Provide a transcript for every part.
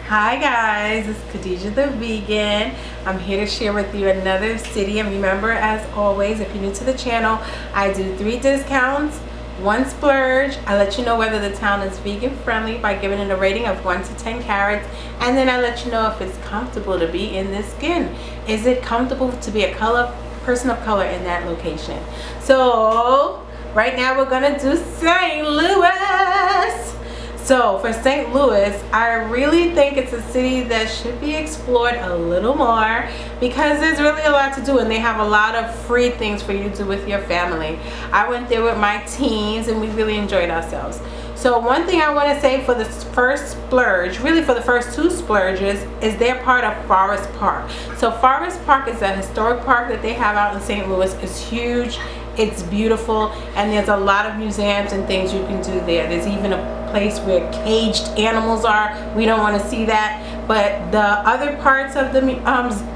Hi guys, it's Khadijah the Vegan. I'm here to share with you another city, and remember, as always, if you're new to the channel, I do 3 discounts, 1 splurge. I let you know whether the town is vegan friendly by giving it a rating of 1 to 10 carats, and then I let you know if it's comfortable to be in this skin. Is it comfortable to be a person of color in that location? So right now we're gonna do St. Louis. So for St. Louis, I really think it's a city that should be explored a little more because there's really a lot to do, and they have a lot of free things for you to do with your family. I went there with my teens and we really enjoyed ourselves. So one thing I want to say for the first splurge, really for the first 2 splurges, is they're part of Forest Park. So Forest Park is a historic park that they have out in St. Louis. It's huge, it's beautiful, and there's a lot of museums and things you can do there. There's even a place where caged animals are. We don't want to see that, but the other parts of the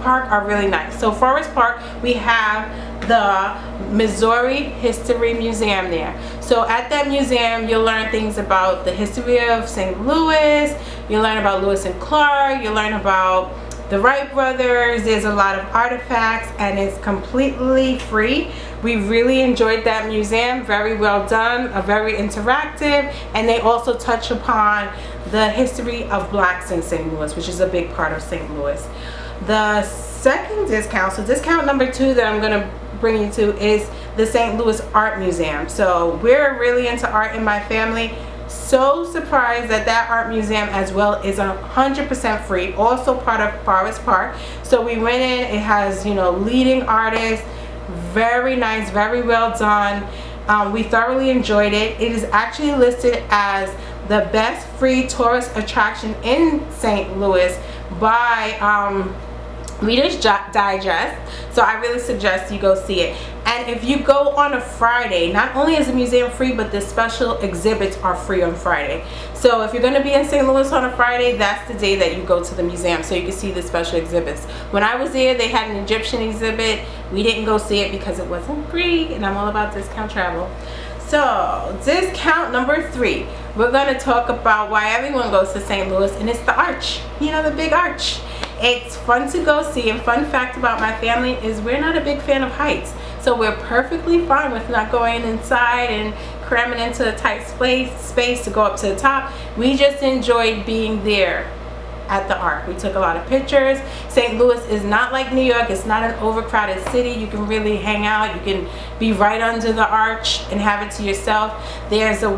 park are really nice. So Forest Park, we have the Missouri History Museum there. So at that museum, you'll learn things about the history of St. Louis, you'll learn about Lewis and Clark, you'll learn about the Wright brothers. There's a lot of artifacts and it's completely free. We really enjoyed that museum. Very well done, very interactive, and they also touch upon the history of blacks in St. Louis, which is a big part of St. Louis. The second discount, so discount number 2 that I'm going to bring you to, is the St. Louis Art Museum. So we're really into art in my family. So surprised that that art museum as well is 100% free, also part of Forest Park. So we went in, it has, you know, leading artists, very nice, very well done. We thoroughly enjoyed it. It is actually listed as the best free tourist attraction in St. Louis by Reader's Digest. So I really suggest you go see it. And if you go on a Friday, not only is the museum free, but the special exhibits are free on Friday. So if you're going to be in St. Louis on a Friday, that's the day that you go to the museum so you can see the special exhibits. When I was there, they had an Egyptian exhibit. We didn't go see it because it wasn't free, and I'm all about discount travel. So discount number 3, we're going to talk about why everyone goes to St. Louis, and it's the arch. You know, the big arch. It's fun to go see, and fun fact about my family is we're not a big fan of heights. So we're perfectly fine with not going inside and cramming into a tight space to go up to the top. We just enjoyed being there at the Arc. We took a lot of pictures. St. Louis is not like New York. It's not an overcrowded city. You can really hang out. You can be right under the arch and have it to yourself. There's a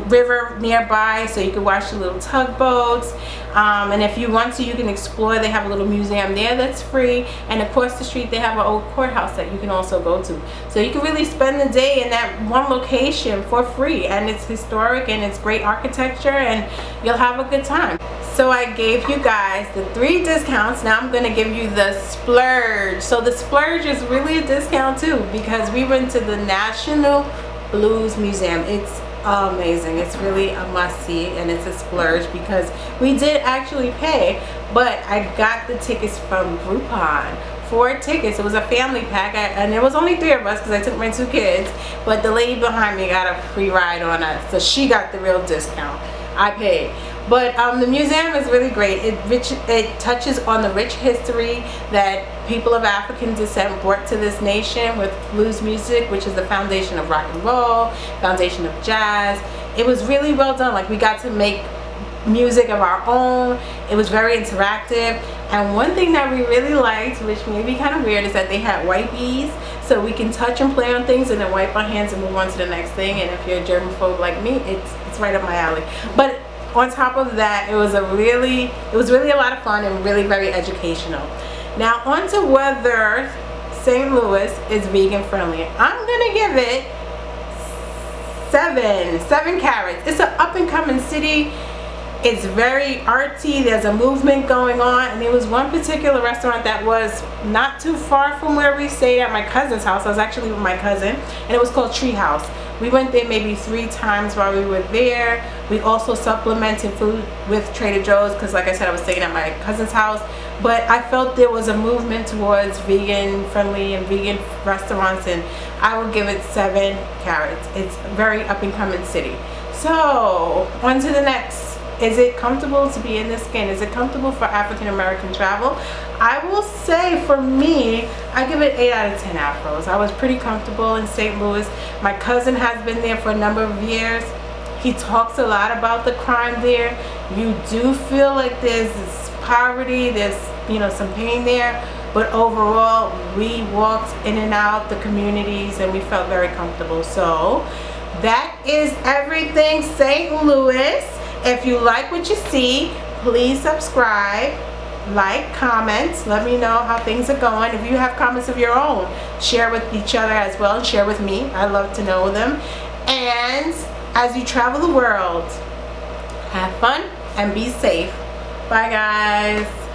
river nearby, so you can watch the little tugboats. And if you want to, you can explore. They have a little museum there that's free, and across the street they have an old courthouse that you can also go to. So you can really spend the day in that one location for free, and it's historic and it's great architecture, and you'll have a good time. So I gave you guys the 3 discounts. Now I'm going to give you the splurge. So the splurge is really a discount too, because we went to the National Blues Museum. It's amazing. It's really a must-see, and it's a splurge because we did actually pay, but I got the tickets from Groupon. 4 tickets. It was a family pack, and there was only 3 of us because I took my 2 kids, but the lady behind me got a free ride on us, so she got the real discount. I paid. But the museum is really great. It touches on the rich history that people of African descent brought to this nation with blues music, which is the foundation of rock and roll, foundation of jazz. It was really well done. Like, we got to make music of our own. It was very interactive. And one thing that we really liked, which may be kind of weird, is that they had wipies, so we can touch and play on things and then wipe our hands and move on to the next thing. And if you're a germaphobe like me, it's right up my alley. But on top of that, it was really a lot of fun and really very educational. Now on to whether St. Louis is vegan friendly. I'm gonna give it 7 carats. It's an up and coming city. It's very artsy. There's a movement going on, and there was one particular restaurant that was not too far from where we stayed at my cousin's house. I was actually with my cousin, and it was called Tree House. We went there maybe 3 times while we were there. We also supplemented food with Trader Joe's because, like I said, I was staying at my cousin's house. But I felt there was a movement towards vegan friendly and vegan restaurants, and I would give it 7 carats. It's a very up and coming city. So on to the next Is it comfortable to be in this skin? Is it comfortable for African American travel? I will say for me, I give it 8 out of 10 afros. I was pretty comfortable in St. Louis. My cousin has been there for a number of years. He talks a lot about the crime there. You do feel like there's this poverty, there's some pain there, but overall we walked in and out the communities and we felt very comfortable. So that is everything St. Louis. If you like what you see, please subscribe, like, comment, let me know how things are going. If you have comments of your own, share with each other as well, and share with me. I love to know them. And as you travel the world, have fun and be safe. Bye guys.